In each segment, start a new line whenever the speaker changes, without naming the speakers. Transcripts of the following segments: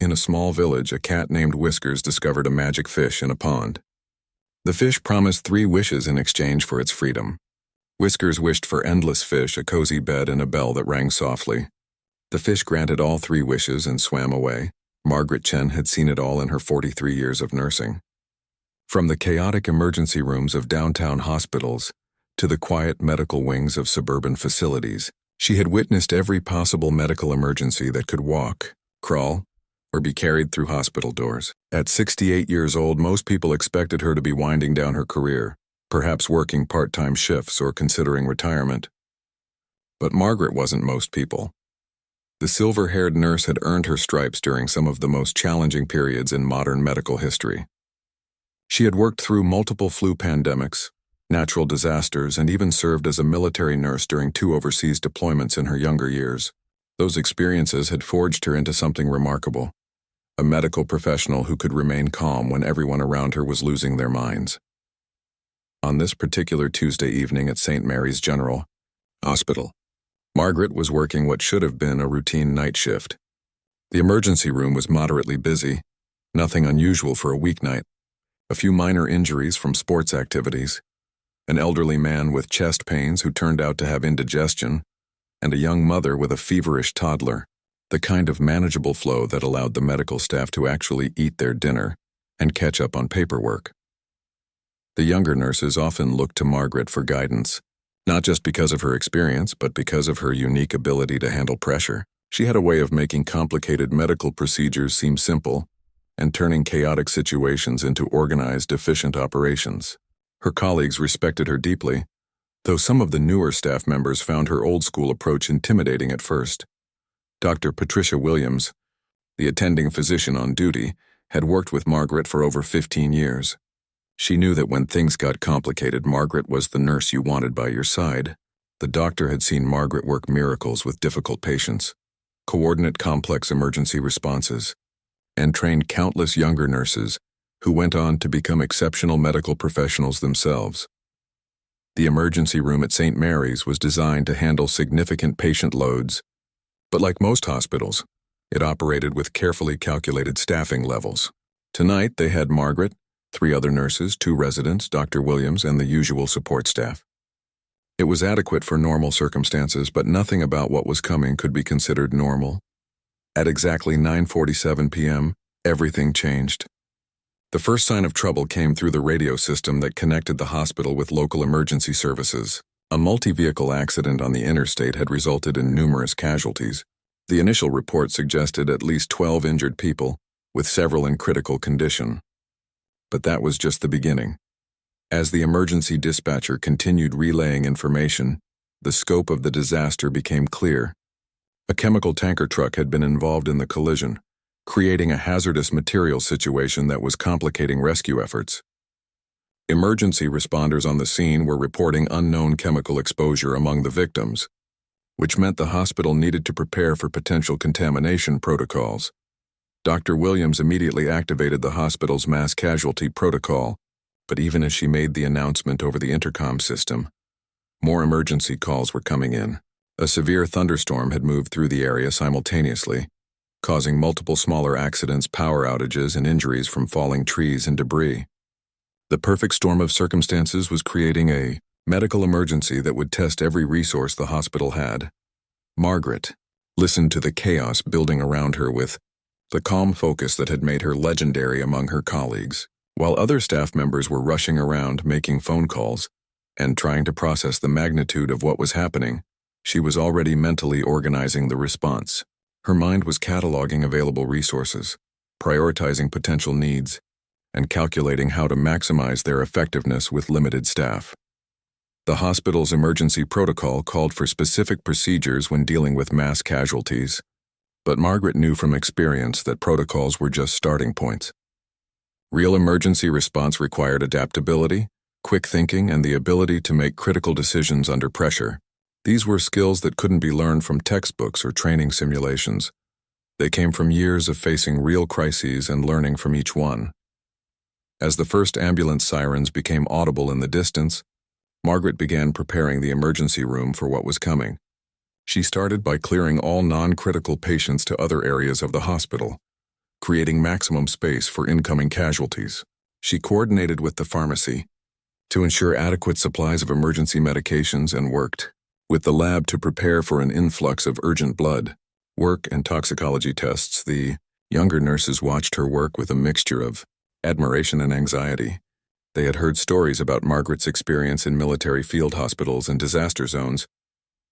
In a small village, a cat named Whiskers discovered a magic fish in a pond. The fish promised 3 wishes in exchange for its freedom. Whiskers wished for endless fish, a cozy bed, and a bell that rang softly. The fish granted all 3 wishes and swam away. Margaret Chen had seen it all in her 43 years of nursing. From the chaotic emergency rooms of downtown hospitals to the quiet medical wings of suburban facilities, she had witnessed every possible medical emergency that could walk, crawl, or be carried through hospital doors. At 68 years old, most people expected her to be winding down her career, perhaps working part-time shifts or considering retirement. But Margaret wasn't most people. The silver-haired nurse had earned her stripes during some of the most challenging periods in modern medical history. She had worked through multiple flu pandemics, natural disasters, and even served as a military nurse during 2 overseas deployments in her younger years. Those experiences had forged her into something remarkable, a medical professional who could remain calm when everyone around her was losing their minds. On this particular Tuesday evening at St. Mary's General Hospital, Margaret was working what should have been a routine night shift. The emergency room was moderately busy, nothing unusual for a weeknight. A few minor injuries from sports activities, an elderly man with chest pains who turned out to have indigestion, and a young mother with a feverish toddler, the kind of manageable flow that allowed the medical staff to actually eat their dinner and catch up on paperwork. The younger nurses often looked to Margaret for guidance, not just because of her experience, but because of her unique ability to handle pressure. She had a way of making complicated medical procedures seem simple and turning chaotic situations into organized, efficient operations. Her colleagues respected her deeply, though some of the newer staff members found her old-school approach intimidating at first. Dr. Patricia Williams, the attending physician on duty, had worked with Margaret for over 15 years. She knew that when things got complicated, Margaret was the nurse you wanted by your side. The doctor had seen Margaret work miracles with difficult patients, coordinate complex emergency responses, and trained countless younger nurses who went on to become exceptional medical professionals themselves. The emergency room at St. Mary's was designed to handle significant patient loads, but like most hospitals, it operated with carefully calculated staffing levels. Tonight, they had Margaret, 3 other nurses, 2 residents, Dr. Williams, and the usual support staff. It was adequate for normal circumstances, but nothing about what was coming could be considered normal. At exactly 9:47 p.m., everything changed. The first sign of trouble came through the radio system that connected the hospital with local emergency services. A multi-vehicle accident on the interstate had resulted in numerous casualties. The initial report suggested at least 12 injured people, with several in critical condition. But that was just the beginning. As the emergency dispatcher continued relaying information, the scope of the disaster became clear. A chemical tanker truck had been involved in the collision, creating a hazardous material situation that was complicating rescue efforts. Emergency responders on the scene were reporting unknown chemical exposure among the victims, which meant the hospital needed to prepare for potential contamination protocols. Dr. Williams immediately activated the hospital's mass casualty protocol, but even as she made the announcement over the intercom system, more emergency calls were coming in. A severe thunderstorm had moved through the area simultaneously, causing multiple smaller accidents, power outages, and injuries from falling trees and debris. The perfect storm of circumstances was creating a medical emergency that would test every resource the hospital had. Margaret listened to the chaos building around her with the calm focus that had made her legendary among her colleagues. While other staff members were rushing around making phone calls and trying to process the magnitude of what was happening, she was already mentally organizing the response. Her mind was cataloging available resources, prioritizing potential needs, and calculating how to maximize their effectiveness with limited staff. The hospital's emergency protocol called for specific procedures when dealing with mass casualties, but Margaret knew from experience that protocols were just starting points. Real emergency response required adaptability, quick thinking, and the ability to make critical decisions under pressure. These were skills that couldn't be learned from textbooks or training simulations. They came from years of facing real crises and learning from each one. As the first ambulance sirens became audible in the distance, Margaret began preparing the emergency room for what was coming. She started by clearing all non-critical patients to other areas of the hospital, creating maximum space for incoming casualties. She coordinated with the pharmacy to ensure adequate supplies of emergency medications and worked with the lab to prepare for an influx of urgent blood, work, and toxicology tests. The younger nurses watched her work with a mixture of admiration and anxiety. They had heard stories about Margaret's experience in military field hospitals and disaster zones,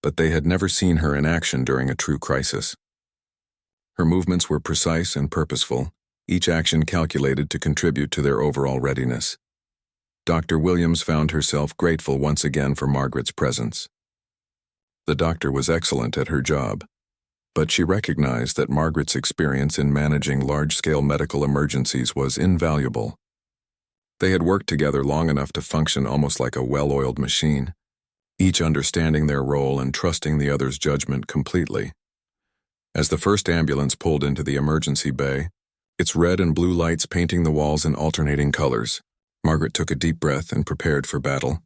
but they had never seen her in action during a true crisis. Her movements were precise and purposeful, each action calculated to contribute to their overall readiness. Dr. Williams found herself grateful once again for Margaret's presence. The doctor was excellent at her job, but she recognized that Margaret's experience in managing large-scale medical emergencies was invaluable. They had worked together long enough to function almost like a well-oiled machine, each understanding their role and trusting the other's judgment completely. As the first ambulance pulled into the emergency bay, its red and blue lights painting the walls in alternating colors, Margaret took a deep breath and prepared for battle.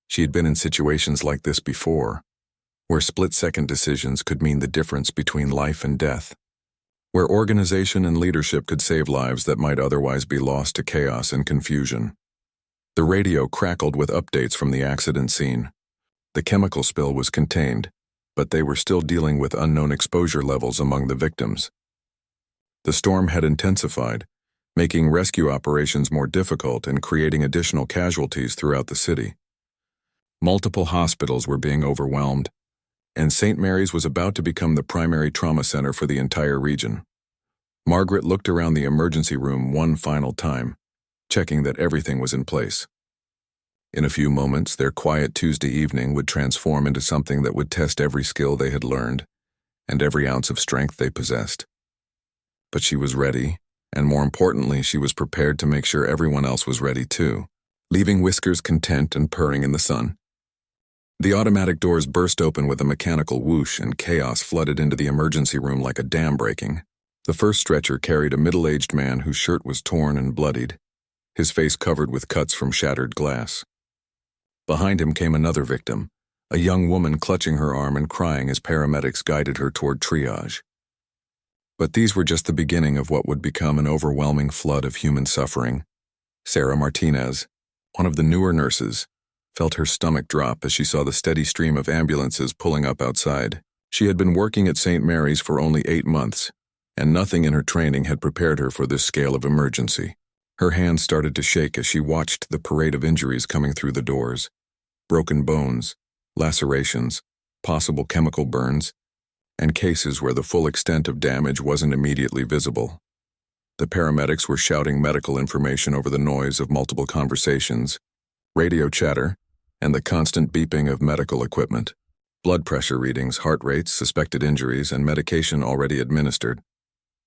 She had been in situations like this before, where split-second decisions could mean the difference between life and death, where organization and leadership could save lives that might otherwise be lost to chaos and confusion. The radio crackled with updates from the accident scene. The chemical spill was contained, but they were still dealing with unknown exposure levels among the victims. The storm had intensified, making rescue operations more difficult and creating additional casualties throughout the city. Multiple hospitals were being overwhelmed, and St. Mary's was about to become the primary trauma center for the entire region. Margaret looked around the emergency room one final time, checking that everything was in place. In a few moments, their quiet Tuesday evening would transform into something that would test every skill they had learned and every ounce of strength they possessed. But she was ready, and more importantly, she was prepared to make sure everyone else was ready too, leaving Whiskers content and purring in the sun. The automatic doors burst open with a mechanical whoosh, and chaos flooded into the emergency room like a dam breaking. The first stretcher carried a middle-aged man whose shirt was torn and bloodied, his face covered with cuts from shattered glass. Behind him came another victim, a young woman clutching her arm and crying as paramedics guided her toward triage. But these were just the beginning of what would become an overwhelming flood of human suffering. Sarah Martinez, one of the newer nurses, felt her stomach drop as she saw the steady stream of ambulances pulling up outside. She had been working at St. Mary's for only 8 months, and nothing in her training had prepared her for this scale of emergency. Her hands started to shake as she watched the parade of injuries coming through the doors. Broken bones, lacerations, possible chemical burns, and cases where the full extent of damage wasn't immediately visible. The paramedics were shouting medical information over the noise of multiple conversations, radio chatter, and the constant beeping of medical equipment, blood pressure readings, heart rates, suspected injuries, and medication already administered.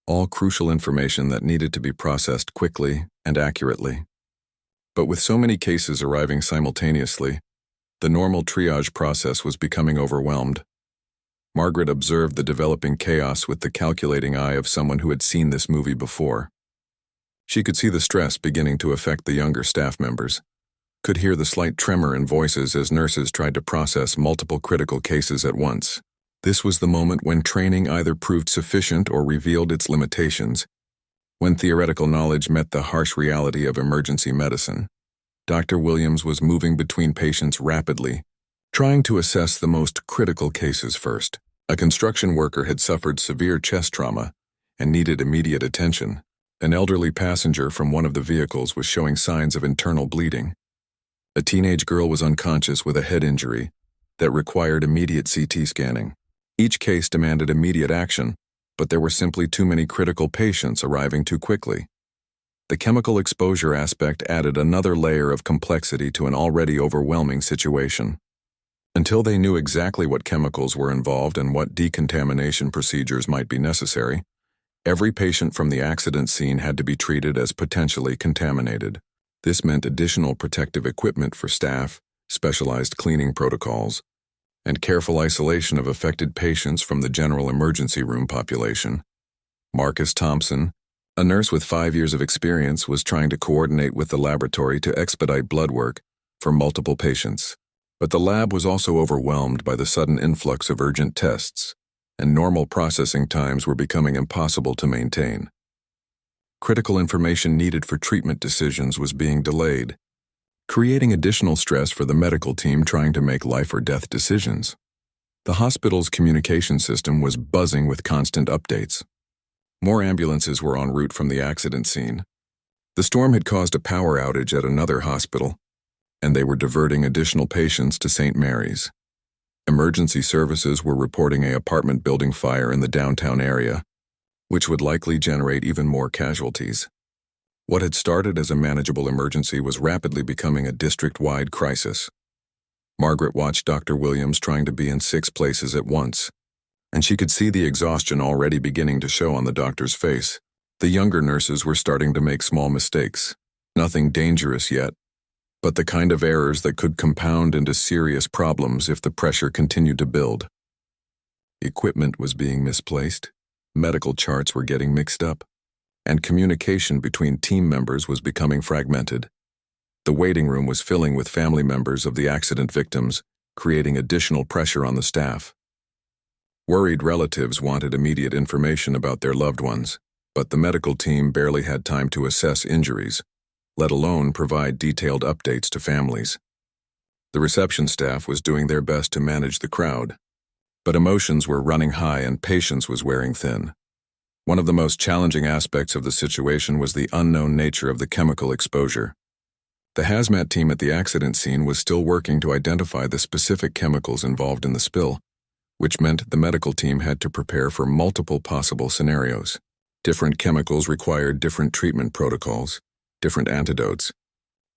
All crucial information that needed to be processed quickly and accurately. But with so many cases arriving simultaneously, the normal triage process was becoming overwhelmed. Margaret observed the developing chaos with the calculating eye of someone who had seen this movie before. She could see the stress beginning to affect the younger staff members, could hear the slight tremor in voices as nurses tried to process multiple critical cases at once. This was the moment when training either proved sufficient or revealed its limitations, when theoretical knowledge met the harsh reality of emergency medicine. Dr. Williams was moving between patients rapidly, trying to assess the most critical cases first. A construction worker had suffered severe chest trauma and needed immediate attention. An elderly passenger from one of the vehicles was showing signs of internal bleeding. A teenage girl was unconscious with a head injury that required immediate CT scanning. Each case demanded immediate action, but there were simply too many critical patients arriving too quickly. The chemical exposure aspect added another layer of complexity to an already overwhelming situation. Until they knew exactly what chemicals were involved and what decontamination procedures might be necessary, every patient from the accident scene had to be treated as potentially contaminated. This meant additional protective equipment for staff, specialized cleaning protocols, and careful isolation of affected patients from the general emergency room population. Marcus Thompson, a nurse with 5 years of experience, was trying to coordinate with the laboratory to expedite blood work for multiple patients. But the lab was also overwhelmed by the sudden influx of urgent tests, and normal processing times were becoming impossible to maintain. Critical information needed for treatment decisions was being delayed, creating additional stress for the medical team trying to make life or death decisions. The hospital's communication system was buzzing with constant updates. More ambulances were en route from the accident scene. The storm had caused a power outage at another hospital, and they were diverting additional patients to St. Mary's. Emergency services were reporting an apartment building fire in the downtown area, which would likely generate even more casualties. What had started as a manageable emergency was rapidly becoming a district-wide crisis. Margaret watched Dr. Williams trying to be in 6 places at once, and she could see the exhaustion already beginning to show on the doctor's face. The younger nurses were starting to make small mistakes. Nothing dangerous yet, but the kind of errors that could compound into serious problems if the pressure continued to build. Equipment was being misplaced, medical charts were getting mixed up, and communication between team members was becoming fragmented. The waiting room was filling with family members of the accident victims, creating additional pressure on the staff. Worried relatives wanted immediate information about their loved ones, but the medical team barely had time to assess injuries, let alone provide detailed updates to families. The reception staff was doing their best to manage the crowd, but emotions were running high and patience was wearing thin. One of the most challenging aspects of the situation was the unknown nature of the chemical exposure. The hazmat team at the accident scene was still working to identify the specific chemicals involved in the spill, which meant the medical team had to prepare for multiple possible scenarios. Different chemicals required different treatment protocols, different antidotes,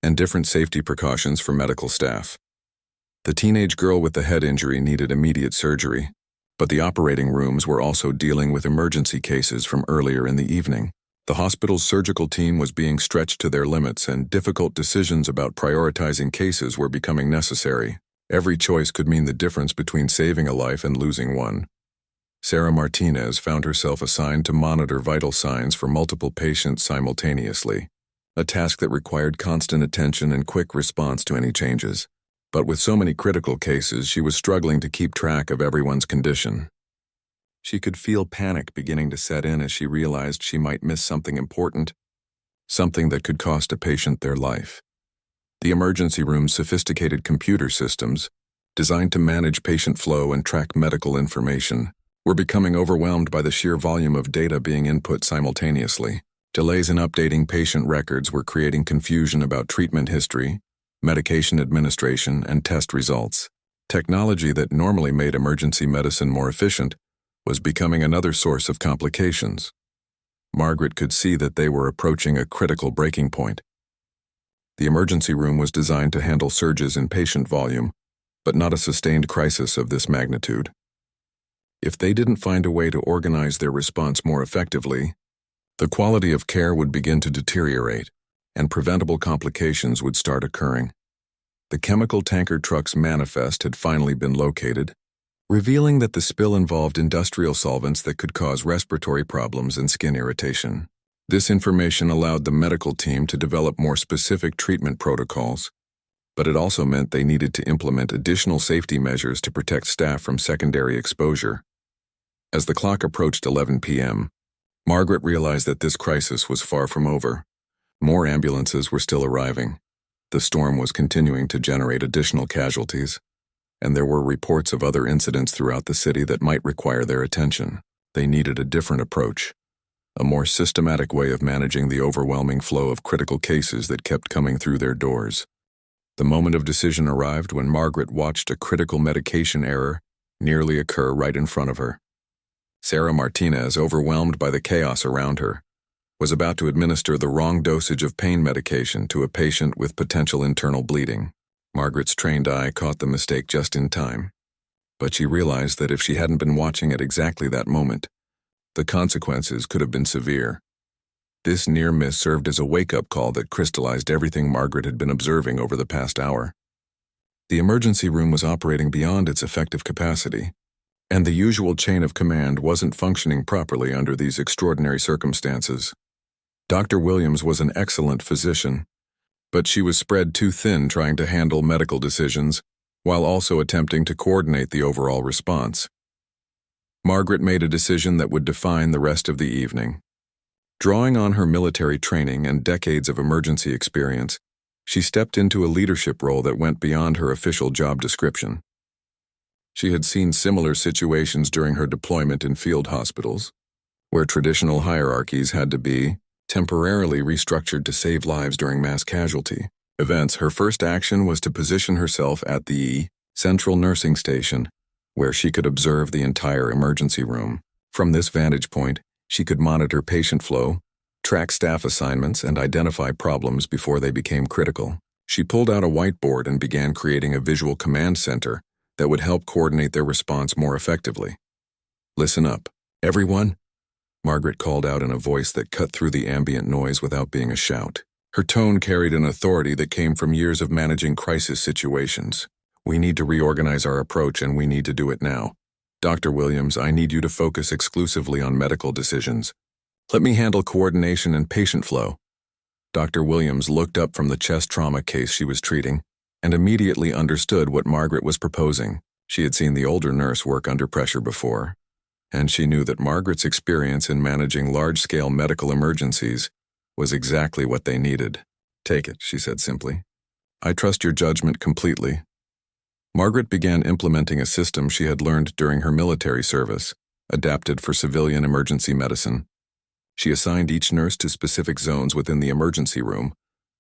and different safety precautions for medical staff. The teenage girl with the head injury needed immediate surgery, but the operating rooms were also dealing with emergency cases from earlier in the evening. The hospital's surgical team was being stretched to their limits, and difficult decisions about prioritizing cases were becoming necessary. Every choice could mean the difference between saving a life and losing one. Sarah Martinez found herself assigned to monitor vital signs for multiple patients simultaneously, a task that required constant attention and quick response to any changes. But with so many critical cases, she was struggling to keep track of everyone's condition. She could feel panic beginning to set in as she realized she might miss something important, something that could cost a patient their life. The emergency room's sophisticated computer systems, designed to manage patient flow and track medical information, were becoming overwhelmed by the sheer volume of data being input simultaneously. Delays in updating patient records were creating confusion about treatment history, medication administration, and test results. Technology that normally made emergency medicine more efficient was becoming another source of complications. Margaret could see that they were approaching a critical breaking point. The emergency room was designed to handle surges in patient volume, but not a sustained crisis of this magnitude. If they didn't find a way to organize their response more effectively, the quality of care would begin to deteriorate, and preventable complications would start occurring. The chemical tanker truck's manifest had finally been located, revealing that the spill involved industrial solvents that could cause respiratory problems and skin irritation. This information allowed the medical team to develop more specific treatment protocols, but it also meant they needed to implement additional safety measures to protect staff from secondary exposure. As the clock approached 11 p.m., Margaret realized that this crisis was far from over. More ambulances were still arriving. The storm was continuing to generate additional casualties, and there were reports of other incidents throughout the city that might require their attention. They needed a different approach, a more systematic way of managing the overwhelming flow of critical cases that kept coming through their doors. The moment of decision arrived when Margaret watched a critical medication error nearly occur right in front of her. Sarah Martinez, overwhelmed by the chaos around her, was about to administer the wrong dosage of pain medication to a patient with potential internal bleeding. Margaret's trained eye caught the mistake just in time, but she realized that if she hadn't been watching at exactly that moment, the consequences could have been severe. This near miss served as a wake-up call that crystallized everything Margaret had been observing over the past hour. The emergency room was operating beyond its effective capacity, and the usual chain of command wasn't functioning properly under these extraordinary circumstances. Dr. Williams was an excellent physician, but she was spread too thin trying to handle medical decisions while also attempting to coordinate the overall response. Margaret made a decision that would define the rest of the evening. Drawing on her military training and decades of emergency experience, she stepped into a leadership role that went beyond her official job description. She had seen similar situations during her deployment in field hospitals, where traditional hierarchies had to be temporarily restructured to save lives during mass casualty events. Her first action was to position herself at the central nursing station, where she could observe the entire emergency room. From this vantage point, she could monitor patient flow, track staff assignments, and identify problems before they became critical. She pulled out a whiteboard and began creating a visual command center that would help coordinate their response more effectively. "Listen up, everyone," Margaret called out in a voice that cut through the ambient noise without being a shout. Her tone carried an authority that came from years of managing crisis situations. "We need to reorganize our approach, and we need to do it now. Dr. Williams, I need you to focus exclusively on medical decisions. Let me handle coordination and patient flow." Dr. Williams looked up from the chest trauma case she was treating and immediately understood what Margaret was proposing. She had seen the older nurse work under pressure before, and she knew that Margaret's experience in managing large-scale medical emergencies was exactly what they needed. "Take it," she said simply. "I trust your judgment completely." Margaret began implementing a system she had learned during her military service, adapted for civilian emergency medicine. She assigned each nurse to specific zones within the emergency room,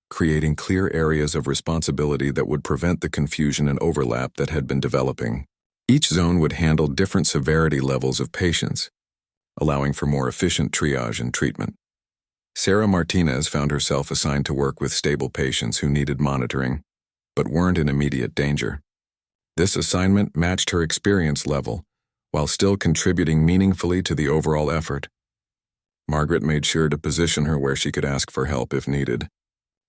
creating clear areas of responsibility that would prevent the confusion and overlap that had been developing. Each zone would handle different severity levels of patients, allowing for more efficient triage and treatment. Sarah Martinez found herself assigned to work with stable patients who needed monitoring, but weren't in immediate danger. This assignment matched her experience level, while still contributing meaningfully to the overall effort. Margaret made sure to position her where she could ask for help if needed.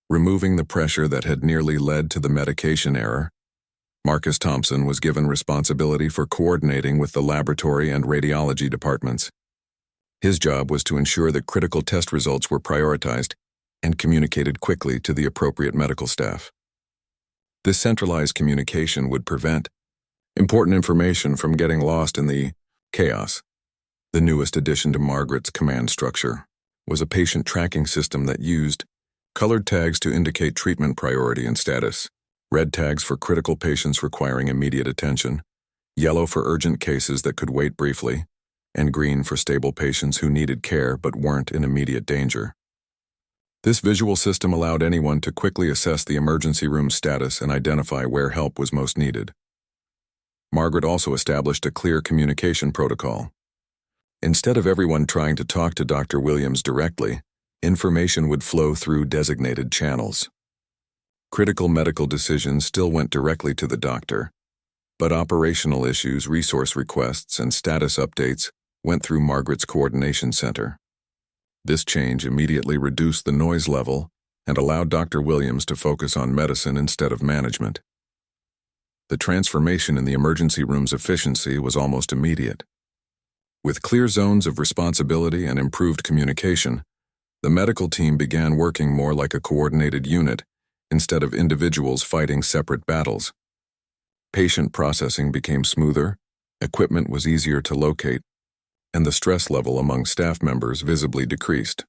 Removing the pressure that had nearly led to the medication error, Marcus Thompson was given responsibility for coordinating with the laboratory and radiology departments. His job was to ensure that critical test results were prioritized and communicated quickly to the appropriate medical staff. This centralized communication would prevent important information from getting lost in the chaos. The newest addition to Margaret's command structure was a patient tracking system that used colored tags to indicate treatment priority and status, red tags for critical patients requiring immediate attention, yellow for urgent cases that could wait briefly, and green for stable patients who needed care but weren't in immediate danger. This visual system allowed anyone to quickly assess the emergency room's status and identify where help was most needed. Margaret also established a clear communication protocol. Instead of everyone trying to talk to Dr. Williams directly, information would flow through designated channels. Critical medical decisions still went directly to the doctor, but operational issues, resource requests, and status updates went through Margaret's coordination center. This change immediately reduced the noise level and allowed Dr. Williams to focus on medicine instead of management. The transformation in the emergency room's efficiency was almost immediate. With clear zones of responsibility and improved communication, the medical team began working more like a coordinated unit instead of individuals fighting separate battles. Patient processing became smoother, equipment was easier to locate, and the stress level among staff members visibly decreased.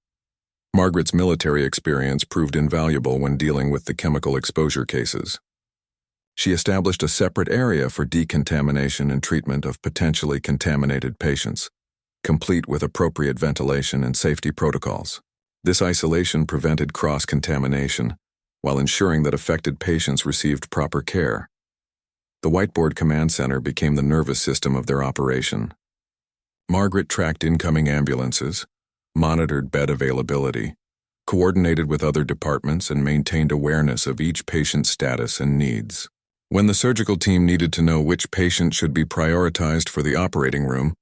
Margaret's military experience proved invaluable when dealing with the chemical exposure cases. She established a separate area for decontamination and treatment of potentially contaminated patients, complete with appropriate ventilation and safety protocols. This isolation prevented cross-contamination, while ensuring that affected patients received proper care. The whiteboard command center became the nervous system of their operation. Margaret tracked incoming ambulances, monitored bed availability, coordinated with other departments, and maintained awareness of each patient's status and needs. When the surgical team needed to know which patient should be prioritized for the operating room,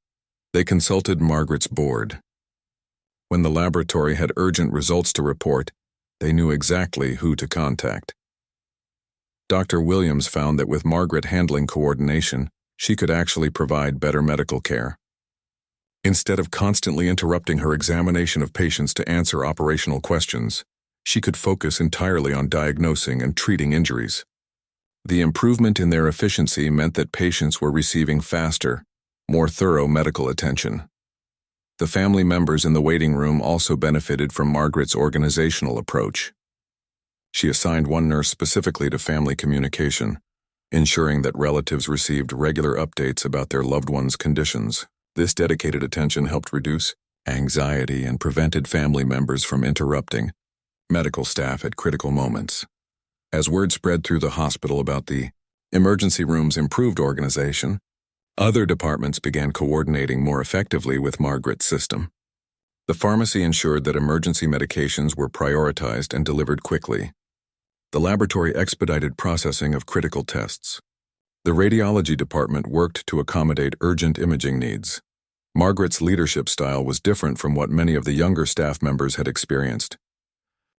they consulted Margaret's board. When the laboratory had urgent results to report, they knew exactly who to contact. Dr. Williams found that with Margaret handling coordination, she could actually provide better medical care. Instead of constantly interrupting her examination of patients to answer operational questions, she could focus entirely on diagnosing and treating injuries. The improvement in their efficiency meant that patients were receiving faster, more thorough medical attention. The family members in the waiting room also benefited from Margaret's organizational approach. She assigned one nurse specifically to family communication, ensuring that relatives received regular updates about their loved ones' conditions. This dedicated attention helped reduce anxiety and prevented family members from interrupting medical staff at critical moments. As word spread through the hospital about the emergency room's improved organization, other departments began coordinating more effectively with Margaret's system. The pharmacy ensured that emergency medications were prioritized and delivered quickly. The laboratory expedited processing of critical tests. The radiology department worked to accommodate urgent imaging needs. Margaret's leadership style was different from what many of the younger staff members had experienced.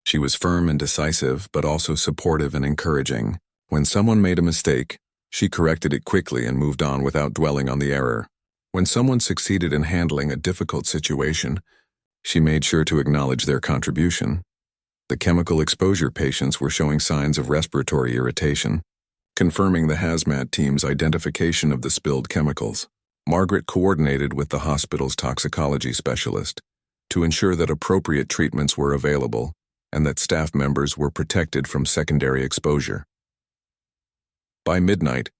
She was firm and decisive, but also supportive and encouraging. When someone made a mistake, she corrected it quickly and moved on without dwelling on the error. When someone succeeded in handling a difficult situation, she made sure to acknowledge their contribution. The chemical exposure patients were showing signs of respiratory irritation, confirming the hazmat team's identification of the spilled chemicals. Margaret coordinated with the hospital's toxicology specialist to ensure that appropriate treatments were available and that staff members were protected from secondary exposure. By midnight,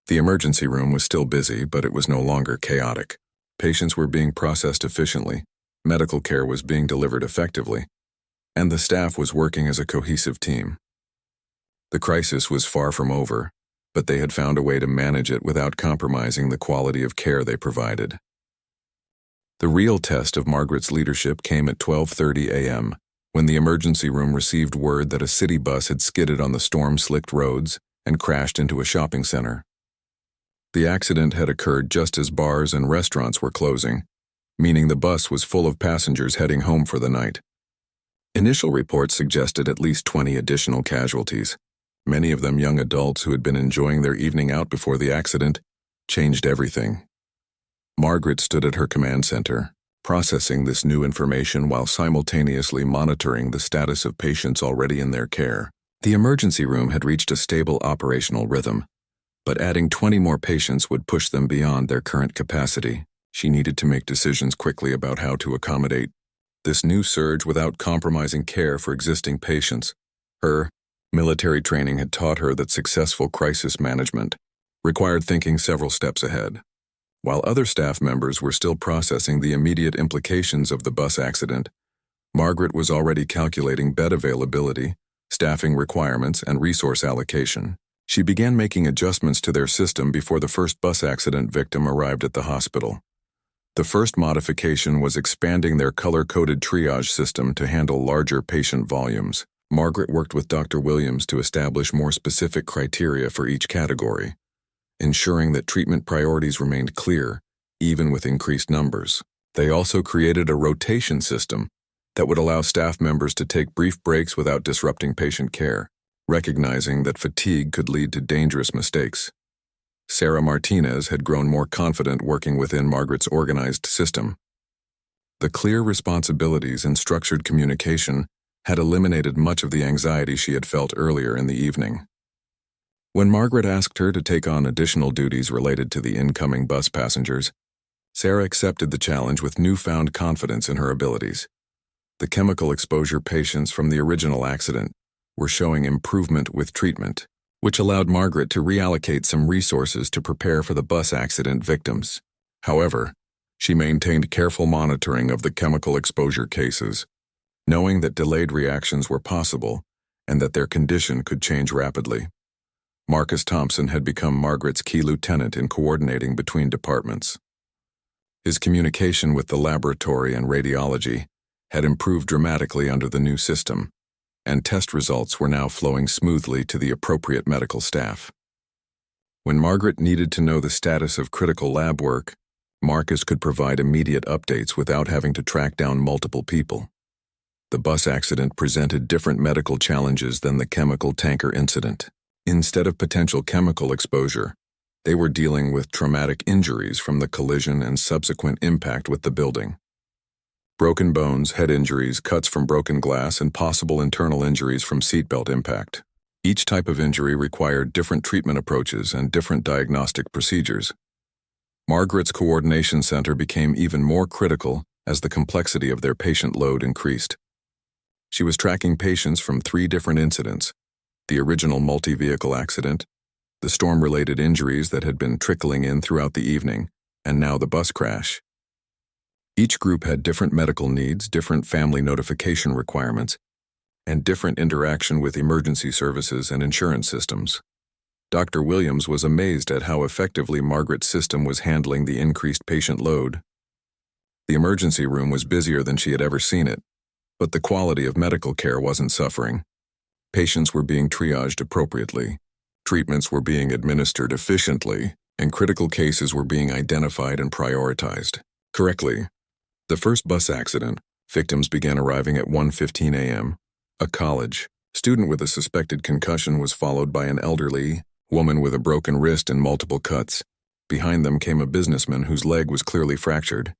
the emergency room was still busy, but it was no longer chaotic. Patients were being processed efficiently, medical care was being delivered effectively, and the staff was working as a cohesive team. The crisis was far from over, but they had found a way to manage it without compromising the quality of care they provided. The real test of Margaret's leadership came at 12:30 a.m., when the emergency room received word that a city bus had skidded on the storm-slicked roads and crashed into a shopping center. The accident had occurred just as bars and restaurants were closing, meaning the bus was full of passengers heading home for the night. Initial reports suggested at least 20 additional casualties, many of them young adults who had been enjoying their evening out before the accident. Changed everything. Margaret stood at her command center, processing this new information while simultaneously monitoring the status of patients already in their care. The emergency room had reached a stable operational rhythm, but adding 20 more patients would push them beyond their current capacity. She needed to make decisions quickly about how to accommodate this new surge without compromising care for existing patients. Her military training had taught her that successful crisis management required thinking several steps ahead. While other staff members were still processing the immediate implications of the bus accident, Margaret was already calculating bed availability, staffing requirements, and resource allocation. She began making adjustments to their system before the first bus accident victim arrived at the hospital. The first modification was expanding their color-coded triage system to handle larger patient volumes. Margaret worked with Dr. Williams to establish more specific criteria for each category, ensuring that treatment priorities remained clear, even with increased numbers. They also created a rotation system that would allow staff members to take brief breaks without disrupting patient care, recognizing that fatigue could lead to dangerous mistakes. Sarah Martinez had grown more confident working within Margaret's organized system. The clear responsibilities and structured communication had eliminated much of the anxiety she had felt earlier in the evening. When Margaret asked her to take on additional duties related to the incoming bus passengers, Sarah accepted the challenge with newfound confidence in her abilities. The chemical exposure patients from the original accident were showing improvement with treatment, which allowed Margaret to reallocate some resources to prepare for the bus accident victims. However, she maintained careful monitoring of the chemical exposure cases, knowing that delayed reactions were possible and that their condition could change rapidly. Marcus Thompson had become Margaret's key lieutenant in coordinating between departments. His communication with the laboratory and radiology had improved dramatically under the new system, and test results were now flowing smoothly to the appropriate medical staff. When Margaret needed to know the status of critical lab work, Marcus could provide immediate updates without having to track down multiple people. The bus accident presented different medical challenges than the chemical tanker incident. Instead of potential chemical exposure, they were dealing with traumatic injuries from the collision and subsequent impact with the building. Broken bones, head injuries, cuts from broken glass, and possible internal injuries from seatbelt impact. Each type of injury required different treatment approaches and different diagnostic procedures. Margaret's coordination center became even more critical as the complexity of their patient load increased. She was tracking patients from 3 different incidents: the original multi-vehicle accident, the storm-related injuries that had been trickling in throughout the evening, and now the bus crash. Each group had different medical needs, different family notification requirements, and different interaction with emergency services and insurance systems. Dr. Williams was amazed at how effectively Margaret's system was handling the increased patient load. The emergency room was busier than she had ever seen it, but the quality of medical care wasn't suffering. Patients were being triaged appropriately, treatments were being administered efficiently, and critical cases were being identified and prioritized correctly. The first bus accident, victims began arriving at 1:15 a.m. A college student with a suspected concussion was followed by an elderly woman with a broken wrist and multiple cuts. Behind them came a businessman whose leg was clearly fractured,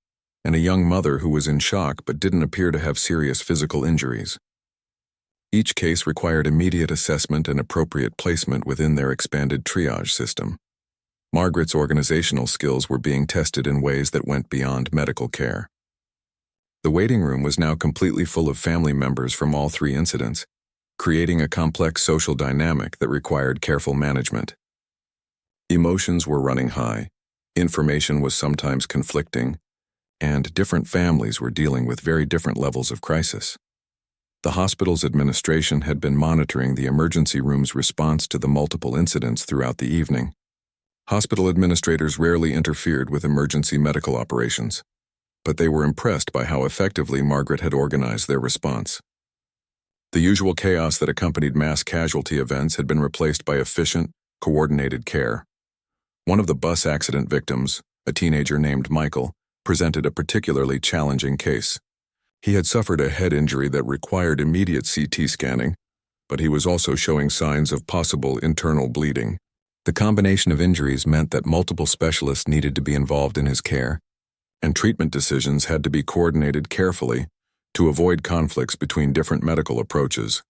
and a young mother who was in shock but didn't appear to have serious physical injuries. Each case required immediate assessment and appropriate placement within their expanded triage system. Margaret's organizational skills were being tested in ways that went beyond medical care. The waiting room was now completely full of family members from all 3 incidents, creating a complex social dynamic that required careful management. Emotions were running high, information was sometimes conflicting, and different families were dealing with very different levels of crisis. The hospital's administration had been monitoring the emergency room's response to the multiple incidents throughout the evening. Hospital administrators rarely interfered with emergency medical operations, but they were impressed by how effectively Margaret had organized their response. The usual chaos that accompanied mass casualty events had been replaced by efficient, coordinated care. One of the bus accident victims, a teenager named Michael, presented a particularly challenging case. He had suffered a head injury that required immediate CT scanning, but he was also showing signs of possible internal bleeding. The combination of injuries meant that multiple specialists needed to be involved in his care, and treatment decisions had to be coordinated carefully to avoid conflicts between different medical approaches.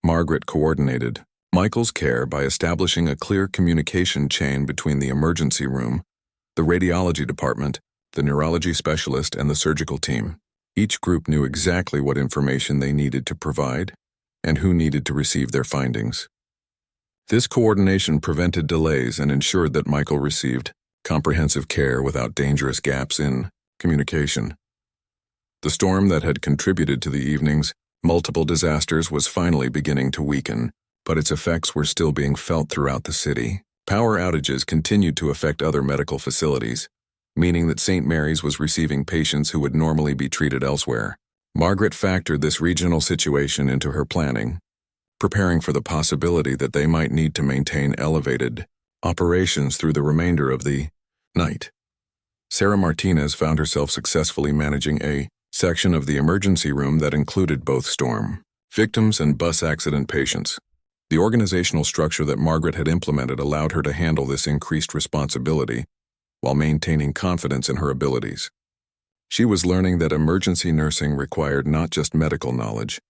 Margaret coordinated Michael's care by establishing a clear communication chain between the emergency room, the radiology department, the neurology specialist, and the surgical team. Each group knew exactly what information they needed to provide and who needed to receive their findings. This coordination prevented delays and ensured that Michael received comprehensive care without dangerous gaps in communication. The storm that had contributed to the evening's multiple disasters was finally beginning to weaken, but its effects were still being felt throughout the city. Power outages continued to affect other medical facilities, meaning that St. Mary's was receiving patients who would normally be treated elsewhere. Margaret factored this regional situation into her planning, preparing for the possibility that they might need to maintain elevated operations through the remainder of the night. Sarah Martinez found herself successfully managing a section of the emergency room that included both storm victims and bus accident patients. The organizational structure that Margaret had implemented allowed her to handle this increased responsibility while maintaining confidence in her abilities. She was learning that emergency nursing required not just medical knowledge,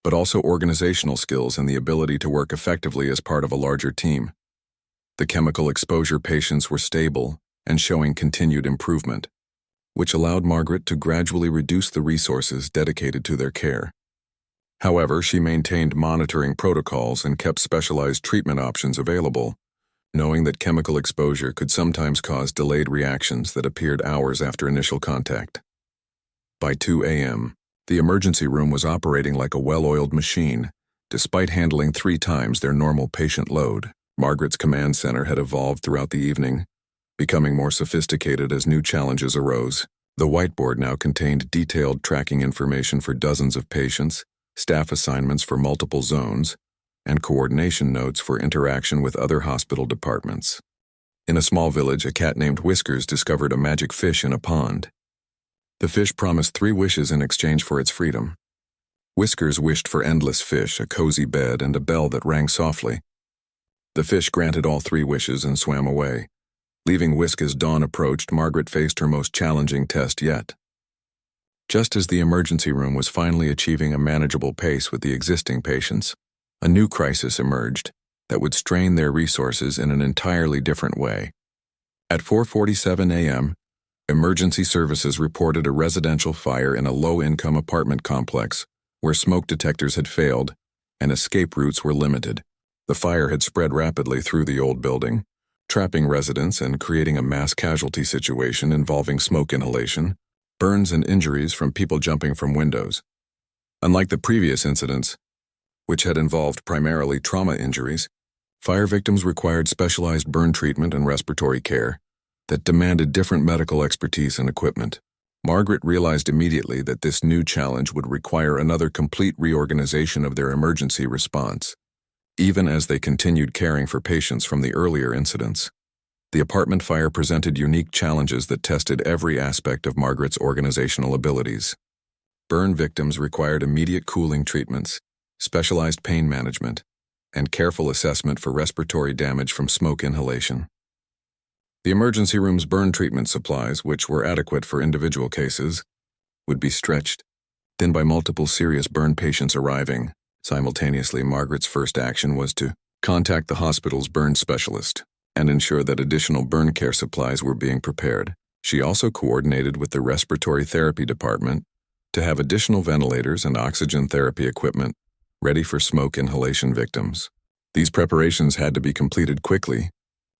but also organizational skills and the ability to work effectively as part of a larger team. The chemical exposure patients were stable and showing continued improvement, which allowed Margaret to gradually reduce the resources dedicated to their care. However, she maintained monitoring protocols and kept specialized treatment options available, knowing that chemical exposure could sometimes cause delayed reactions that appeared hours after initial contact. By 2 a.m., the emergency room was operating like a well-oiled machine, despite handling 3 times their normal patient load. Margaret's command center had evolved throughout the evening, becoming more sophisticated as new challenges arose. The whiteboard now contained detailed tracking information for dozens of patients, staff assignments for multiple zones, and coordination notes for interaction with other hospital departments. In a small village, a cat named Whiskers discovered a magic fish in a pond. The fish promised 3 wishes in exchange for its freedom. Whiskers wished for endless fish, a cozy bed, and a bell that rang softly. The fish granted all 3 wishes and swam away. Leaving Whisk as dawn approached, Margaret faced her most challenging test yet. Just as the emergency room was finally achieving a manageable pace with the existing patients, a new crisis emerged that would strain their resources in an entirely different way. At 4:47 a.m., Emergency services reported a residential fire in a low-income apartment complex where smoke detectors had failed and escape routes were limited. The fire had spread rapidly through the old building, trapping residents and creating a mass casualty situation involving smoke inhalation, burns, and injuries from people jumping from windows. Unlike the previous incidents, which had involved primarily trauma injuries, fire victims required specialized burn treatment and respiratory care that demanded different medical expertise and equipment. Margaret realized immediately that this new challenge would require another complete reorganization of their emergency response. Even as they continued caring for patients from the earlier incidents, the apartment fire presented unique challenges that tested every aspect of Margaret's organizational abilities. Burn victims required immediate cooling treatments, specialized pain management, and careful assessment for respiratory damage from smoke inhalation. The emergency room's burn treatment supplies, which were adequate for individual cases, would be stretched thin by multiple serious burn patients arriving. Simultaneously, Margaret's first action was to contact the hospital's burn specialist and ensure that additional burn care supplies were being prepared. She also coordinated with the respiratory therapy department to have additional ventilators and oxygen therapy equipment ready for smoke inhalation victims. These preparations had to be completed quickly,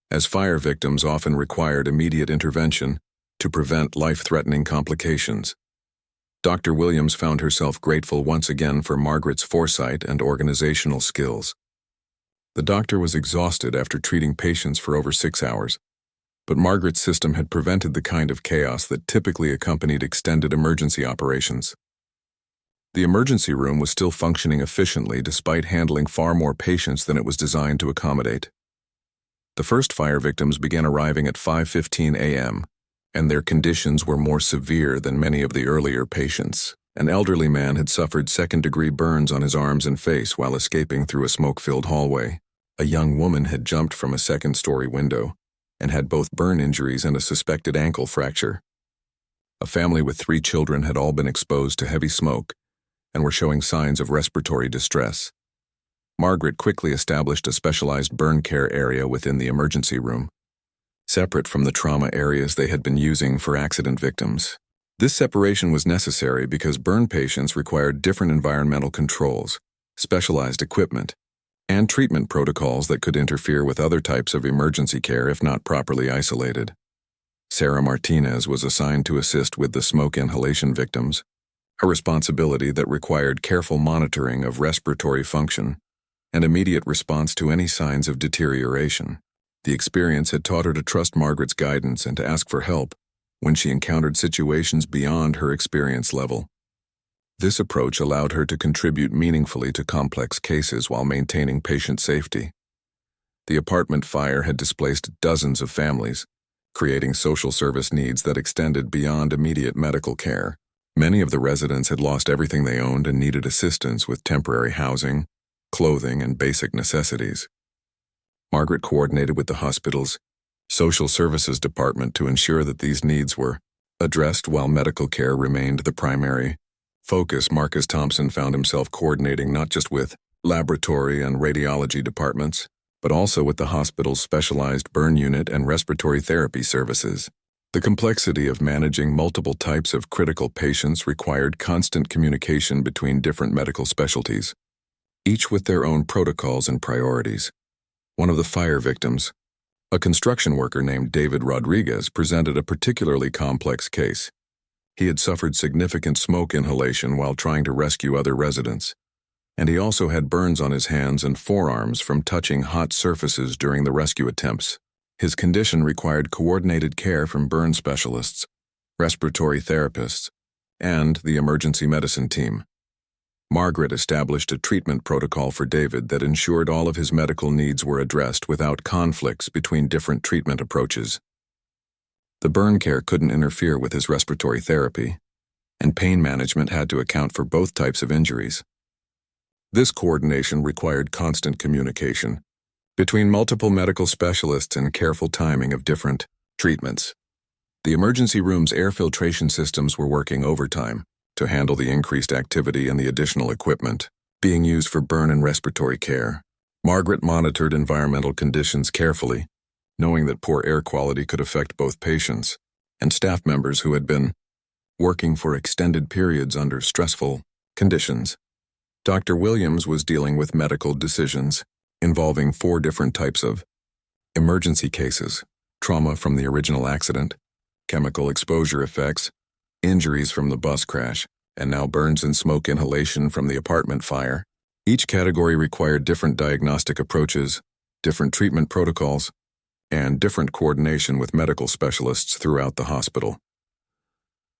as fire victims often required immediate intervention to prevent life-threatening complications. Dr. Williams found herself grateful once again for Margaret's foresight and organizational skills. The doctor was exhausted after treating patients for over 6 hours, but Margaret's system had prevented the kind of chaos that typically accompanied extended emergency operations. The emergency room was still functioning efficiently despite handling far more patients than it was designed to accommodate. The first fire victims began arriving at 5:15 a.m., and their conditions were more severe than many of the earlier patients. An elderly man had suffered second-degree burns on his arms and face while escaping through a smoke-filled hallway. A young woman had jumped from a second-story window and had both burn injuries and a suspected ankle fracture. A family with 3 children had all been exposed to heavy smoke and were showing signs of respiratory distress. Margaret quickly established a specialized burn care area within the emergency room, separate from the trauma areas they had been using for accident victims. This separation was necessary because burn patients required different environmental controls, specialized equipment, and treatment protocols that could interfere with other types of emergency care if not properly isolated. Sarah Martinez was assigned to assist with the smoke inhalation victims, a responsibility that required careful monitoring of respiratory function and immediate response to any signs of deterioration. The experience had taught her to trust Margaret's guidance and to ask for help when she encountered situations beyond her experience level. This approach allowed her to contribute meaningfully to complex cases while maintaining patient safety. The apartment fire had displaced dozens of families, creating social service needs that extended beyond immediate medical care. Many of the residents had lost everything they owned and needed assistance with temporary housing, clothing, and basic necessities. Margaret coordinated with the hospital's social services department to ensure that these needs were addressed while medical care remained the primary focus. Marcus Thompson found himself coordinating not just with laboratory and radiology departments, but also with the hospital's specialized burn unit and respiratory therapy services. The complexity of managing multiple types of critical patients required constant communication between different medical specialties, each with their own protocols and priorities. One of the fire victims, a construction worker named David Rodriguez, presented a particularly complex case. He had suffered significant smoke inhalation while trying to rescue other residents, and he also had burns on his hands and forearms from touching hot surfaces during the rescue attempts. His condition required coordinated care from burn specialists, respiratory therapists, and the emergency medicine team. Margaret established a treatment protocol for David that ensured all of his medical needs were addressed without conflicts between different treatment approaches. The burn care couldn't interfere with his respiratory therapy, and pain management had to account for both types of injuries. This coordination required constant communication between multiple medical specialists and careful timing of different treatments. The emergency room's air filtration systems were working overtime to handle the increased activity and the additional equipment being used for burn and respiratory care. Margaret monitored environmental conditions carefully, knowing that poor air quality could affect both patients and staff members who had been working for extended periods under stressful conditions. Dr. Williams was dealing with medical decisions involving 4 different types of emergency cases: trauma from the original accident, chemical exposure effects, injuries from the bus crash, and now burns and smoke inhalation from the apartment fire. Each category required different diagnostic approaches, different treatment protocols, and different coordination with medical specialists throughout the hospital.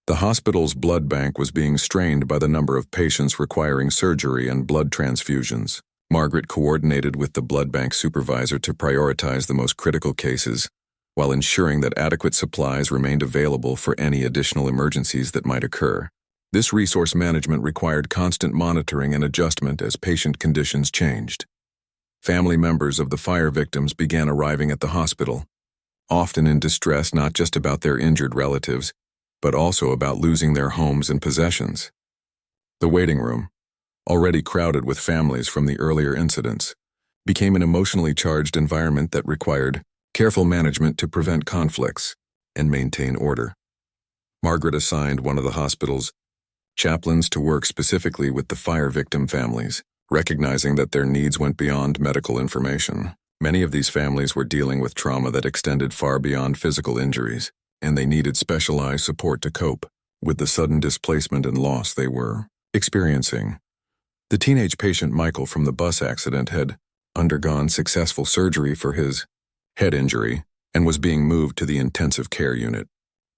The hospital's blood bank was being strained by the number of patients requiring surgery and blood transfusions. Margaret coordinated with the blood bank supervisor to prioritize the most critical cases, while ensuring that adequate supplies remained available for any additional emergencies that might occur. This resource management required constant monitoring and adjustment as patient conditions changed. Family members of the fire victims began arriving at the hospital, often in distress not just about their injured relatives, but also about losing their homes and possessions. The waiting room, already crowded with families from the earlier incidents, became an emotionally charged environment that required careful management to prevent conflicts and maintain order. Margaret assigned one of the hospital's chaplains to work specifically with the fire victim families, recognizing that their needs went beyond medical information. Many of these families were dealing with trauma that extended far beyond physical injuries, and they needed specialized support to cope with the sudden displacement and loss they were experiencing. The teenage patient Michael from the bus accident had undergone successful surgery for his head injury and was being moved to the intensive care unit.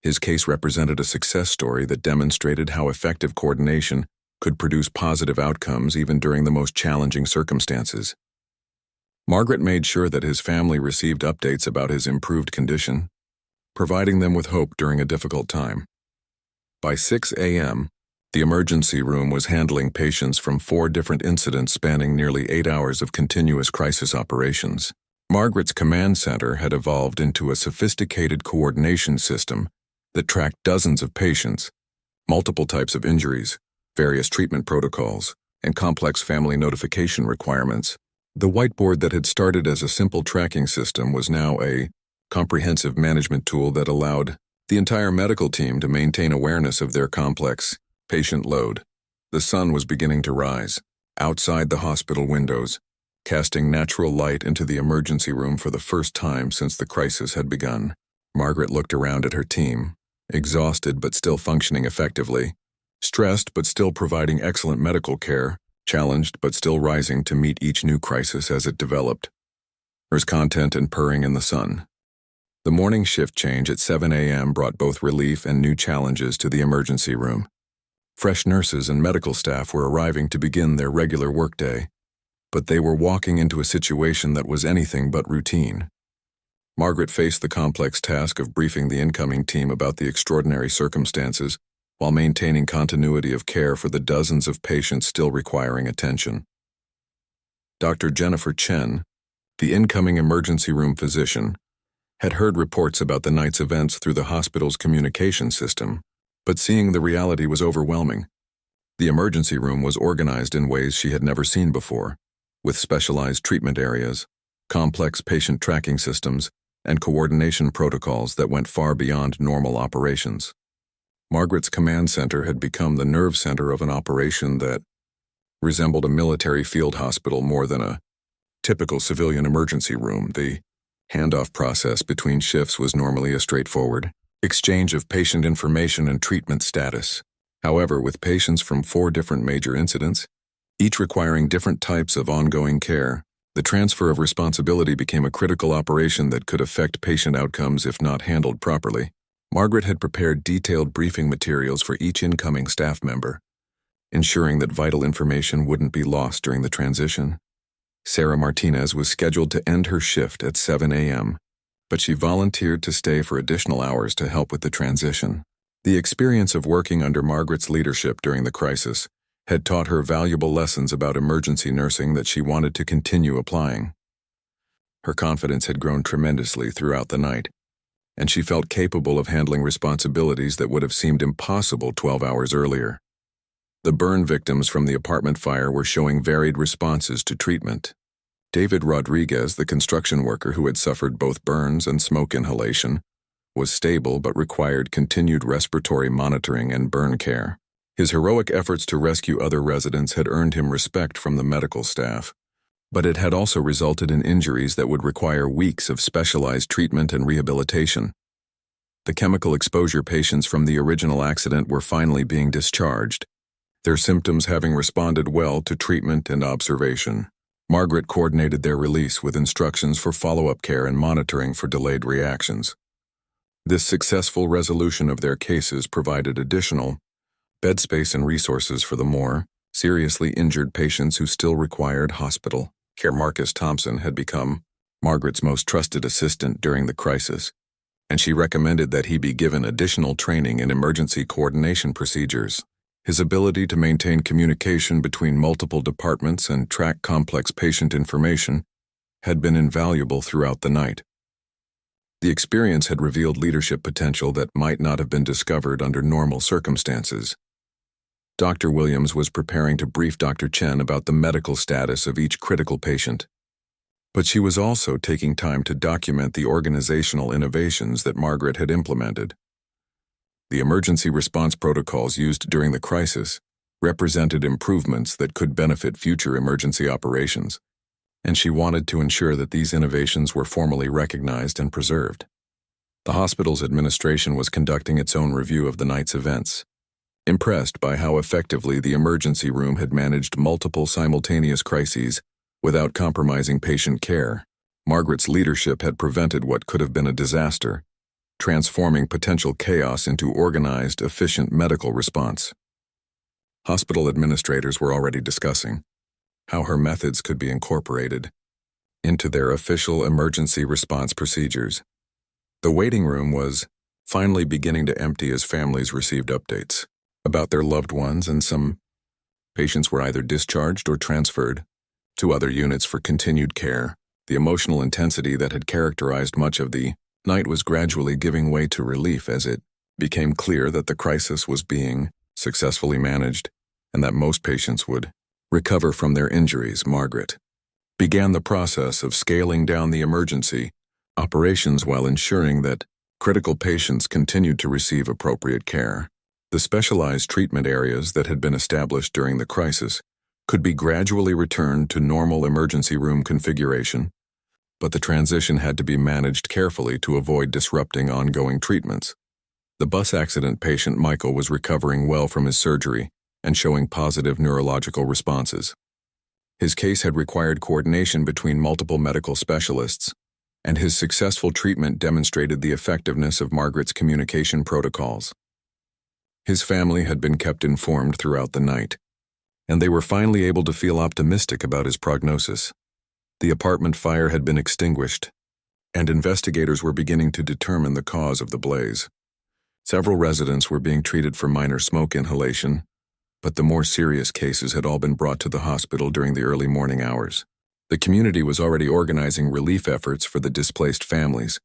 His case represented a success story that demonstrated how effective coordination could produce positive outcomes even during the most challenging circumstances. Margaret made sure that his family received updates about his improved condition, providing them with hope during a difficult time. By 6 a.m., the emergency room was handling patients from 4 different incidents spanning nearly 8 hours of continuous crisis operations. Margaret's command center had evolved into a sophisticated coordination system that tracked dozens of patients, multiple types of injuries, various treatment protocols, and complex family notification requirements. The whiteboard that had started as a simple tracking system was now a comprehensive management tool that allowed the entire medical team to maintain awareness of their complex patient load. The sun was beginning to rise outside the hospital windows, casting natural light into the emergency room for the first time since the crisis had begun. Margaret looked around at her team, exhausted but still functioning effectively, stressed but still providing excellent medical care, challenged but still rising to meet each new crisis as it developed. There's content and purring in the sun. The morning shift change at 7 a.m. brought both relief and new challenges to the emergency room. Fresh nurses and medical staff were arriving to begin their regular workday, but they were walking into a situation that was anything but routine. Margaret faced the complex task of briefing the incoming team about the extraordinary circumstances while maintaining continuity of care for the dozens of patients still requiring attention. Dr. Jennifer Chen, the incoming emergency room physician, had heard reports about the night's events through the hospital's communication system, but seeing the reality was overwhelming. The emergency room was organized in ways she had never seen before, with specialized treatment areas, complex patient tracking systems, and coordination protocols that went far beyond normal operations. Margaret's command center had become the nerve center of an operation that resembled a military field hospital more than a typical civilian emergency room. The handoff process between shifts was normally a straightforward exchange of patient information and treatment status. However, with patients from 4 different major incidents, each requiring different types of ongoing care, the transfer of responsibility became a critical operation that could affect patient outcomes if not handled properly. Margaret had prepared detailed briefing materials for each incoming staff member, ensuring that vital information wouldn't be lost during the transition. Sarah Martinez was scheduled to end her shift at 7 a.m., but she volunteered to stay for additional hours to help with the transition. The experience of working under Margaret's leadership during the crisis had taught her valuable lessons about emergency nursing that she wanted to continue applying. Her confidence had grown tremendously throughout the night, and she felt capable of handling responsibilities that would have seemed impossible 12 hours earlier. The burn victims from the apartment fire were showing varied responses to treatment. David Rodriguez, the construction worker who had suffered both burns and smoke inhalation, was stable but required continued respiratory monitoring and burn care. His heroic efforts to rescue other residents had earned him respect from the medical staff, but it had also resulted in injuries that would require weeks of specialized treatment and rehabilitation. The chemical exposure patients from the original accident were finally being discharged, their symptoms having responded well to treatment and observation. Margaret coordinated their release with instructions for follow-up care and monitoring for delayed reactions. This successful resolution of their cases provided additional bed space and resources for the more seriously injured patients who still required hospital care. Marcus Thompson had become Margaret's most trusted assistant during the crisis, and she recommended that he be given additional training in emergency coordination procedures. His ability to maintain communication between multiple departments and track complex patient information had been invaluable throughout the night. The experience had revealed leadership potential that might not have been discovered under normal circumstances. Dr. Williams was preparing to brief Dr. Chen about the medical status of each critical patient, but she was also taking time to document the organizational innovations that Margaret had implemented. The emergency response protocols used during the crisis represented improvements that could benefit future emergency operations, and she wanted to ensure that these innovations were formally recognized and preserved. The hospital's administration was conducting its own review of the night's events. Impressed by how effectively the emergency room had managed multiple simultaneous crises without compromising patient care, Margaret's leadership had prevented what could have been a disaster, transforming potential chaos into organized, efficient medical response. Hospital administrators were already discussing how her methods could be incorporated into their official emergency response procedures. The waiting room was finally beginning to empty as families received updates about their loved ones, and some patients were either discharged or transferred to other units for continued care. The emotional intensity that had characterized much of the night was gradually giving way to relief as it became clear that the crisis was being successfully managed and that most patients would recover from their injuries. Margaret began the process of scaling down the emergency operations while ensuring that critical patients continued to receive appropriate care. The specialized treatment areas that had been established during the crisis could be gradually returned to normal emergency room configuration, but the transition had to be managed carefully to avoid disrupting ongoing treatments. The bus accident patient Michael was recovering well from his surgery and showing positive neurological responses. His case had required coordination between multiple medical specialists, and his successful treatment demonstrated the effectiveness of Margaret's communication protocols. His family had been kept informed throughout the night, and they were finally able to feel optimistic about his prognosis. The apartment fire had been extinguished, and investigators were beginning to determine the cause of the blaze. Several residents were being treated for minor smoke inhalation, but the more serious cases had all been brought to the hospital during the early morning hours. The community was already organizing relief efforts for the displaced families,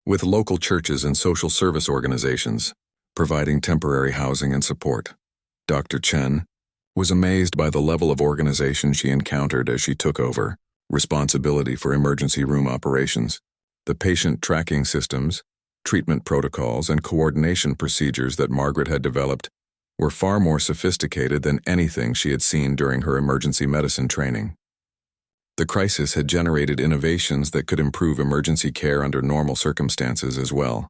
with local churches and social service organizations providing temporary housing and support. Dr. Chen was amazed by the level of organization she encountered as she took over responsibility for emergency room operations. The patient tracking systems, treatment protocols, and coordination procedures that Margaret had developed were far more sophisticated than anything she had seen during her emergency medicine training. The crisis had generated innovations that could improve emergency care under normal circumstances as well.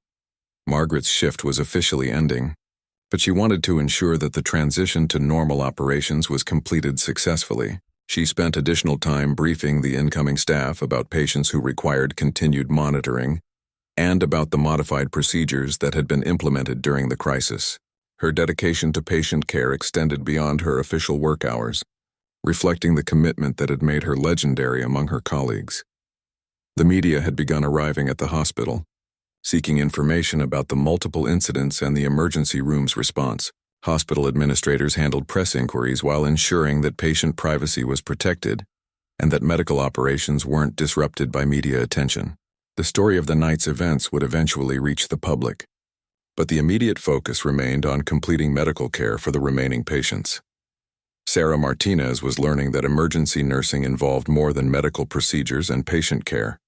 Margaret's shift was officially ending, but she wanted to ensure that the transition to normal operations was completed successfully. She spent additional time briefing the incoming staff about patients who required continued monitoring and about the modified procedures that had been implemented during the crisis. Her dedication to patient care extended beyond her official work hours, reflecting the commitment that had made her legendary among her colleagues. The media had begun arriving at the hospital, seeking information about the multiple incidents and the emergency room's response. Hospital administrators handled press inquiries while ensuring that patient privacy was protected and that medical operations weren't disrupted by media attention. The story of the night's events would eventually reach the public, but the immediate focus remained on completing medical care for the remaining patients. Sarah Martinez was learning that emergency nursing involved more than medical procedures and patient care.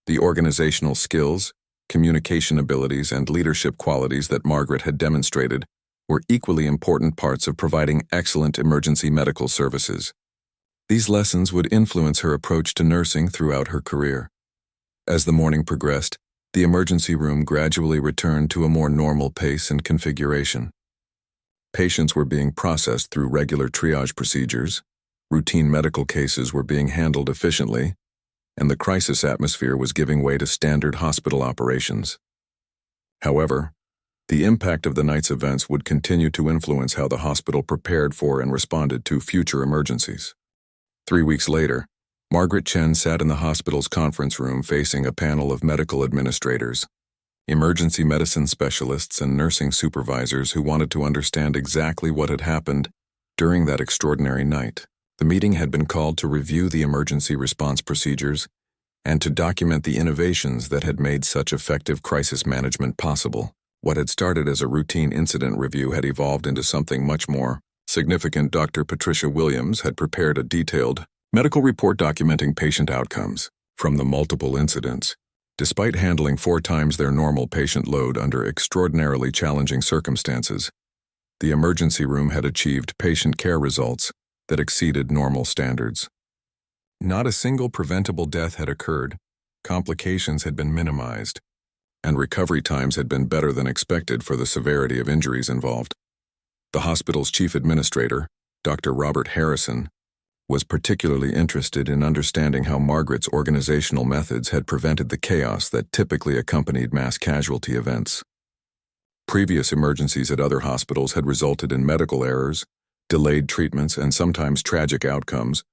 The organizational skills, communication abilities, and leadership qualities that Margaret had demonstrated were equally important parts of providing excellent emergency medical services. These lessons would influence her approach to nursing throughout her career. As the morning progressed, the emergency room gradually returned to a more normal pace and configuration. Patients were being processed through regular triage procedures, routine medical cases were being handled efficiently, and the crisis atmosphere was giving way to standard hospital operations. However, the impact of the night's events would continue to influence how the hospital prepared for and responded to future emergencies. 3 weeks later, Margaret Chen sat in the hospital's conference room facing a panel of medical administrators, emergency medicine specialists, and nursing supervisors who wanted to understand exactly what had happened during that extraordinary night. The meeting had been called to review the emergency response procedures and to document the innovations that had made such effective crisis management possible. What had started as a routine incident review had evolved into something much more significant. Dr. Patricia Williams had prepared a detailed medical report documenting patient outcomes from the multiple incidents. Despite handling 4 times their normal patient load under extraordinarily challenging circumstances, the emergency room had achieved patient care results that exceeded normal standards. Not a single preventable death had occurred, complications had been minimized, and recovery times had been better than expected for the severity of injuries involved. The hospital's chief administrator, Dr. Robert Harrison, was particularly interested in understanding how Margaret's organizational methods had prevented the chaos that typically accompanied mass casualty events. Previous emergencies at other hospitals had resulted in medical errors, delayed treatments, and sometimes tragic outcomes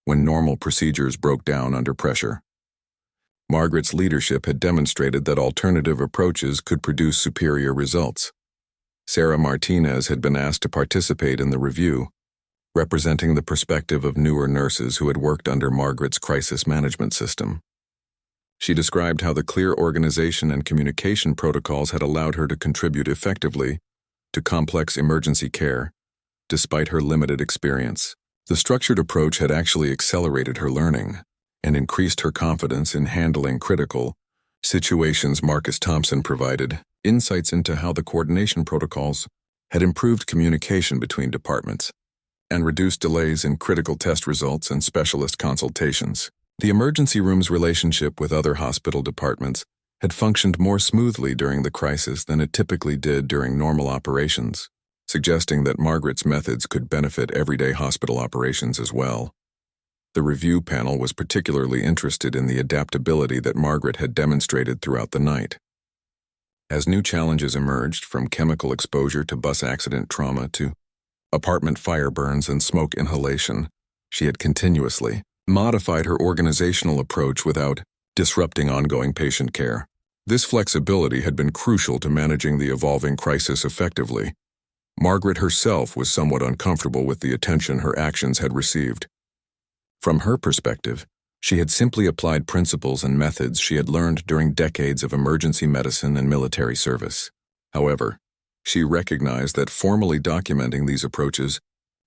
when normal procedures broke down under pressure. Margaret's leadership had demonstrated that alternative approaches could produce superior results. Sarah Martinez had been asked to participate in the review, representing the perspective of newer nurses who had worked under Margaret's crisis management system. She described how the clear organization and communication protocols had allowed her to contribute effectively to complex emergency care, despite her limited experience. The structured approach had actually accelerated her learning and increased her confidence in handling critical situations. Marcus Thompson provided insights into how the coordination protocols had improved communication between departments and reduced delays in critical test results and specialist consultations. The emergency room's relationship with other hospital departments had functioned more smoothly during the crisis than it typically did during normal operations, suggesting that Margaret's methods could benefit everyday hospital operations as well. The review panel was particularly interested in the adaptability that Margaret had demonstrated throughout the night. As new challenges emerged, from chemical exposure to bus accident trauma to apartment fire burns and smoke inhalation, she had continuously modified her organizational approach without disrupting ongoing patient care. This flexibility had been crucial to managing the evolving crisis effectively. Margaret herself was somewhat uncomfortable with the attention her actions had received. From her perspective, she had simply applied principles and methods she had learned during decades of emergency medicine and military service. However, she recognized that formally documenting these approaches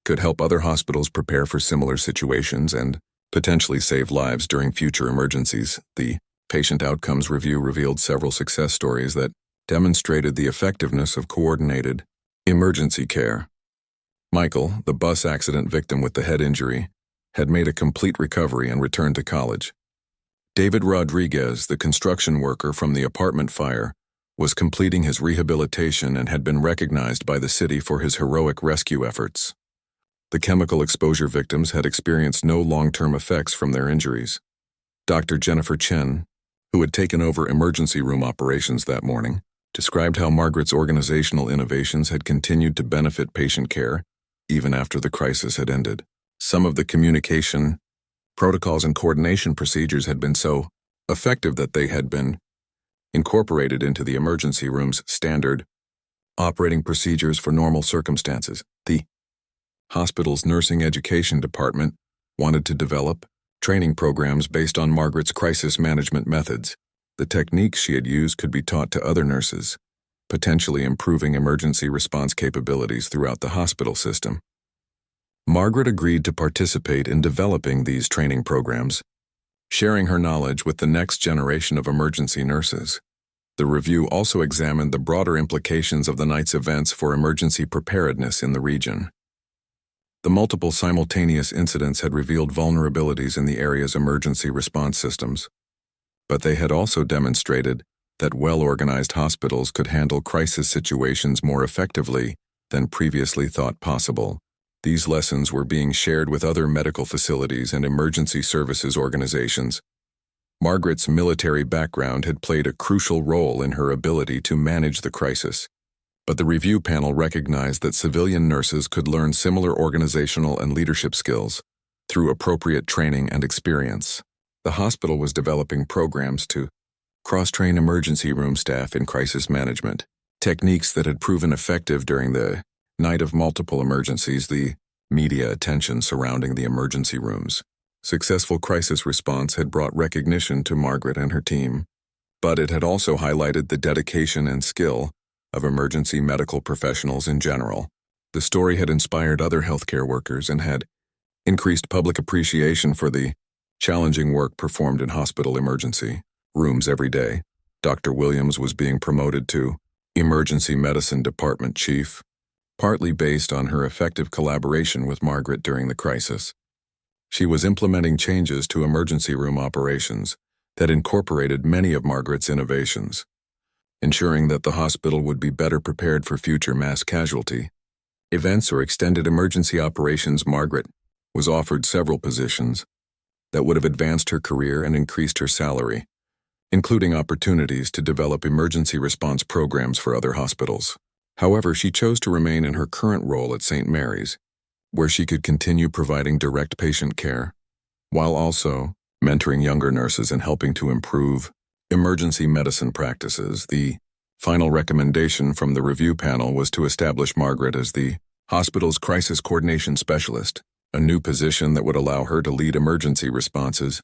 could help other hospitals prepare for similar situations and potentially save lives during future emergencies. The patient outcomes review revealed several success stories that demonstrated the effectiveness of coordinated emergency care. Michael, the bus accident victim with the head injury, had made a complete recovery and returned to college. David Rodriguez, the construction worker from the apartment fire, was completing his rehabilitation and had been recognized by the city for his heroic rescue efforts. The chemical exposure victims had experienced no long-term effects from their injuries. Dr. Jennifer Chen, who had taken over emergency room operations that morning, described how Margaret's organizational innovations had continued to benefit patient care even after the crisis had ended. Some of the communication protocols and coordination procedures had been so effective that they had been incorporated into the emergency room's standard operating procedures for normal circumstances. The hospital's nursing education department wanted to develop training programs based on Margaret's crisis management methods. The techniques she had used could be taught to other nurses, potentially improving emergency response capabilities throughout the hospital system. Margaret agreed to participate in developing these training programs, sharing her knowledge with the next generation of emergency nurses. The The review also examined the broader implications of the night's events for emergency preparedness in the region. The multiple simultaneous incidents had revealed vulnerabilities in the area's emergency response systems, but they had also demonstrated that well-organized hospitals could handle crisis situations more effectively than previously thought possible. These lessons were being shared with other medical facilities and emergency services organizations. Margaret's military background had played a crucial role in her ability to manage the crisis, but the review panel recognized that civilian nurses could learn similar organizational and leadership skills through appropriate training and experience. The hospital was developing programs to cross-train emergency room staff in crisis management, techniques that had proven effective during the night of multiple emergencies, the media attention surrounding the emergency rooms. Successful crisis response had brought recognition to Margaret and her team, but it had also highlighted the dedication and skill of emergency medical professionals in general. The story had inspired other healthcare workers and had increased public appreciation for the challenging work performed in hospital emergency rooms every day. Dr. Williams was being promoted to Emergency Medicine Department Chief, partly based on her effective collaboration with Margaret during the crisis. She was implementing changes to emergency room operations that incorporated many of Margaret's innovations, ensuring that the hospital would be better prepared for future mass casualty events or extended emergency operations. Margaret was offered several positions that would have advanced her career and increased her salary, including opportunities to develop emergency response programs for other hospitals. However, she chose to remain in her current role at St. Mary's, where she could continue providing direct patient care, while also mentoring younger nurses and helping to improve emergency medicine practices. The final recommendation from the review panel was to establish Margaret as the hospital's crisis coordination specialist, a new position that would allow her to lead emergency responses,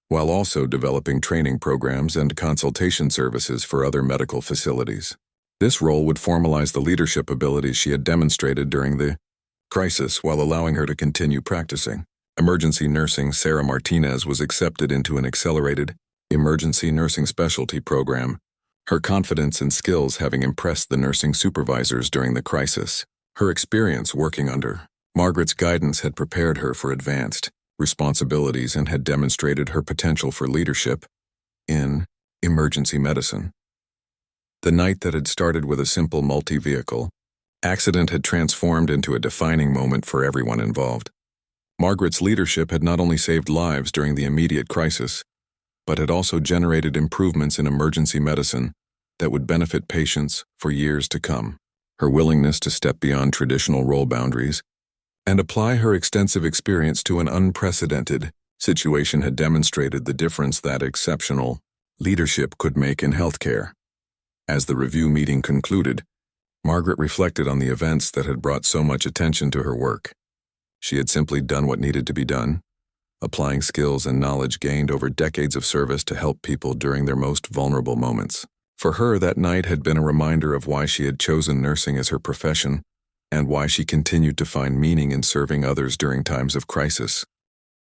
while also developing training programs and consultation services for other medical facilities. This role would formalize the leadership abilities she had demonstrated during the crisis while allowing her to continue practicing. Emergency nursing Sarah Martinez was accepted into an accelerated emergency nursing specialty program, her confidence and skills having impressed the nursing supervisors during the crisis. Her experience working under Margaret's guidance had prepared her for advanced responsibilities and had demonstrated her potential for leadership in emergency medicine. The night that had started with a simple multi-vehicle accident had transformed into a defining moment for everyone involved. Margaret's leadership had not only saved lives during the immediate crisis, but had also generated improvements in emergency medicine that would benefit patients for years to come. Her willingness to step beyond traditional role boundaries and apply her extensive experience to an unprecedented situation had demonstrated the difference that exceptional leadership could make in healthcare. As the review meeting concluded, Margaret reflected on the events that had brought so much attention to her work. She had simply done what needed to be done, applying skills and knowledge gained over decades of service to help people during their most vulnerable moments. For her, that night had been a reminder of why she had chosen nursing as her profession and why she continued to find meaning in serving others during times of crisis.